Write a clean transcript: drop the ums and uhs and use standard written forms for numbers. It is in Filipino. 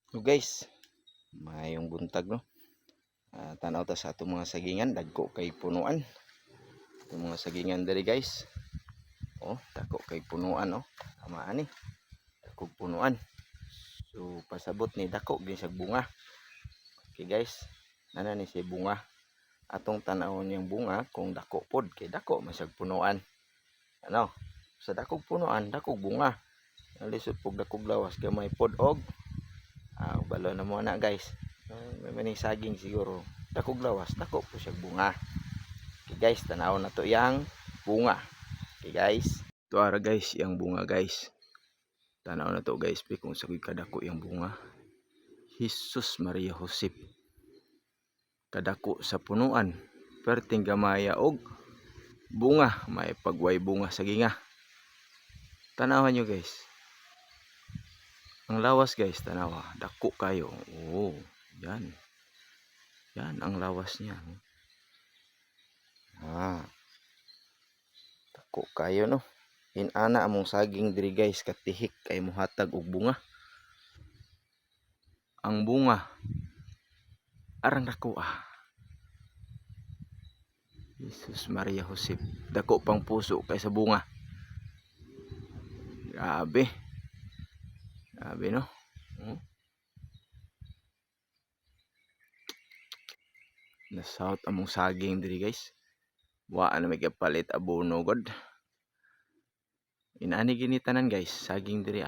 So guys, mayong buntag no. Tanaw ta sa atong mga sagingan, dagko kay punuan. Itong mga sagingan diri guys. Oh, dagko kay punuan oh. Tama ani. Dagko punuan. So pasabot ni dako gyud sa bunga. Okay guys, nana ni si bunga. Atong tanawon yung bunga kung dako pod kay dako man siyang punuan. Ano? Sa dakog punuan, dakog bunga. Lisod pog dakog lawas gamay pod og balo na mo na guys. May maning saging siguro. Dakog lawas, dako po siya bunga. Okay guys, tanaw na to yang bunga. Okay guys. Ito ara guys, yang bunga guys. Tanaw na to guys, kung sagoy kadako yang bunga. Jesus Maria Josep. Kadako sa punuan. Perting gamaya og bunga, may pagway bunga sa ginga. Tanawan nyo guys. Ang lawas guys, tanawa. Dako kayo. Oh, yan. Yan ang lawas niya. Dako kayo no. Inana among saging diri guys, katihik kay muhatag og bunga. Ang bunga arang dako Jesus Maria Josep. Dako pang puso kaysa bunga. Grabe. Grabe no. Nasaut among saging diri guys. Wa na may kapalit abono god. Inani gini tanan guys, saging diri